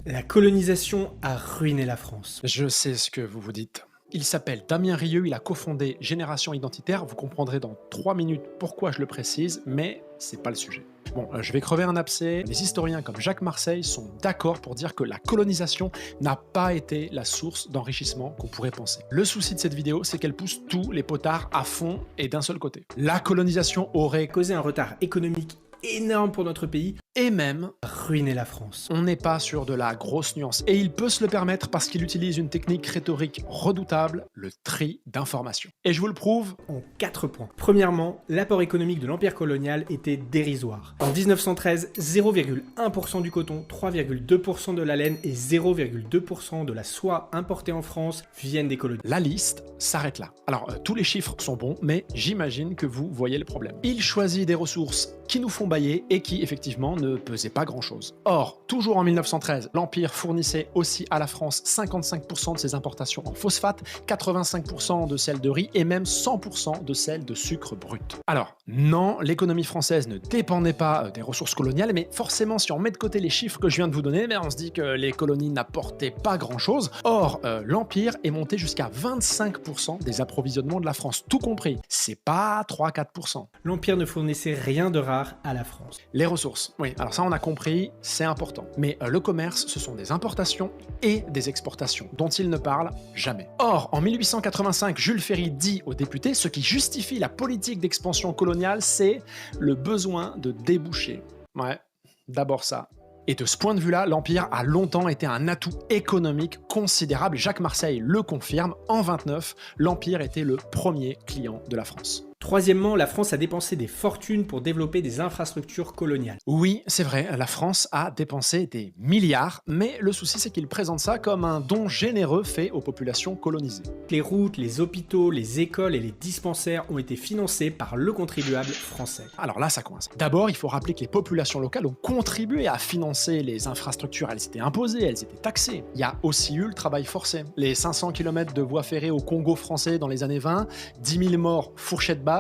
La colonisation a ruiné la France. Je sais ce que vous vous dites. Il s'appelle Damien Rieu, il a cofondé Génération Identitaire. Vous comprendrez dans 3 minutes pourquoi je le précise, mais c'est pas le sujet. Bon, je vais crever un abcès. Les historiens comme Jacques Marseille sont d'accord pour dire que la colonisation n'a pas été la source d'enrichissement qu'on pourrait penser. Le souci de cette vidéo, c'est qu'elle pousse tous les potards à fond et d'un seul côté. La colonisation aurait Causé un retard économique énorme pour notre pays, et même ruiné la France. on n'est pas sur de la grosse nuance. Et il peut se le permettre parce qu'il utilise une technique rhétorique redoutable, le tri d'informations. Et je vous le prouve, En 4 points. Premièrement, l'apport économique de l'empire colonial était dérisoire. En 1913, 0,1% du coton, 3,2% de la laine et 0,2% de la soie importée en France viennent des colonies. la liste s'arrête là. Alors, tous les chiffres sont bons, mais j'imagine que vous voyez le problème. Il choisit des ressources qui nous font bailler et qui, effectivement, ne pesaient pas grand-chose. Or, toujours en 1913, l'Empire fournissait aussi à la France 55% de ses importations en phosphate, 85% de celles de riz et même 100% de celles de sucre brut. Alors, non, l'économie française ne dépendait pas des ressources coloniales, mais forcément, si on met de côté les chiffres que je viens de vous donner, on se dit que les colonies n'apportaient pas grand-chose. Or, l'Empire est monté jusqu'à 25% des approvisionnements de la France, tout compris. C'est pas 3-4%. L'empire ne fournissait rien de rare à la France. Les ressources, oui, alors ça on a compris, c'est important. Mais le commerce, ce sont des importations et des exportations, dont il ne parle jamais. Or, en 1885, Jules Ferry dit aux députés, ce qui justifie la politique d'expansion coloniale, c'est le besoin de débouchés. Ouais, d'abord ça. Et de ce point de vue-là, l'Empire a longtemps été un atout économique considérable. Jacques Marseille le confirme, en 29, l'Empire était le premier client de la France. Troisièmement, la France a dépensé des fortunes pour développer des infrastructures coloniales. Oui, c'est vrai, la France a dépensé des milliards, mais le souci c'est qu'il présente ça comme un don généreux fait aux populations colonisées. Les routes, les hôpitaux, les écoles et les dispensaires ont été financés par le contribuable français. Alors là, ça coince. D'abord, il faut rappeler que les populations locales ont contribué à financer les infrastructures. Elles étaient imposées, elles étaient taxées. Il y a aussi eu le travail forcé. Les 500 km de voies ferrées au Congo français dans les années 20, 10 000 morts fourchette basse,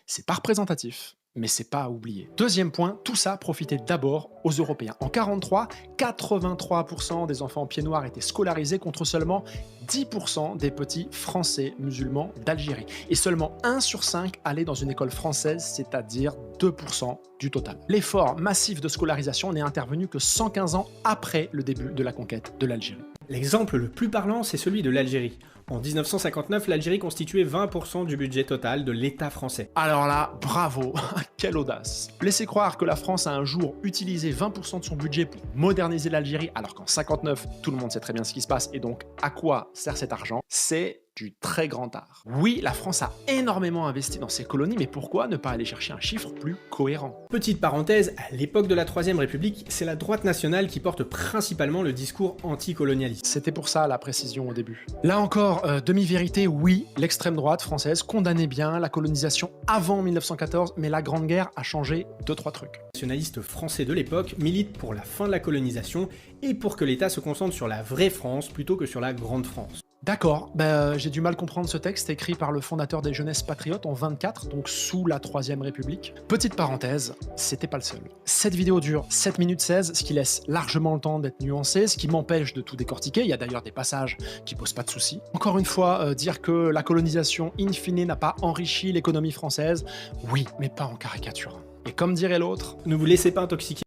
c'est pas représentatif. Mais c'est pas à oublier. Deuxième point, tout ça profitait d'abord aux Européens. En 1943, 83% des enfants pieds noirs étaient scolarisés contre seulement 10% des petits Français musulmans d'Algérie. Et seulement 1 sur 5 allaient dans une école française, c'est-à-dire 2% du total. L'effort massif de scolarisation n'est intervenu que 115 ans après le début de la conquête de l'Algérie. L'exemple le plus parlant, c'est celui de l'Algérie. En 1959, l'Algérie constituait 20% du budget total de l'État français. Alors là, bravo, quelle audace. Laisser croire que la France a un jour utilisé 20% de son budget pour moderniser l'Algérie, alors qu'en 59, tout le monde sait très bien ce qui se passe, et donc à quoi sert cet argent, c'est du très grand art. Oui, la France a énormément investi dans ses colonies, mais pourquoi ne pas aller chercher un chiffre plus cohérent? Petite parenthèse, à l'époque de la Troisième République, c'est la droite nationale qui porte principalement le discours anticolonialiste. C'était pour ça la précision au début. Là encore, demi-vérité, oui, l'extrême droite française condamnait bien la colonisation avant 1914, mais la Grande Guerre a changé 2-3 trucs. Les nationalistes français de l'époque militent pour la fin de la colonisation et pour que l'État se concentre sur la vraie France plutôt que sur la grande France. D'accord, j'ai du mal à comprendre ce texte écrit par le fondateur des Jeunesses Patriotes en 24, donc sous la Troisième République. Petite parenthèse, c'était pas le seul. Cette vidéo dure 7 minutes 16, ce qui laisse largement le temps d'être nuancé, ce qui m'empêche de tout décortiquer. Il y a d'ailleurs des passages qui posent pas de soucis. Encore une fois, dire que la colonisation in fine n'a pas enrichi l'économie française, oui, mais pas en caricature. Et comme dirait l'autre, Ne vous laissez pas intoxiquer.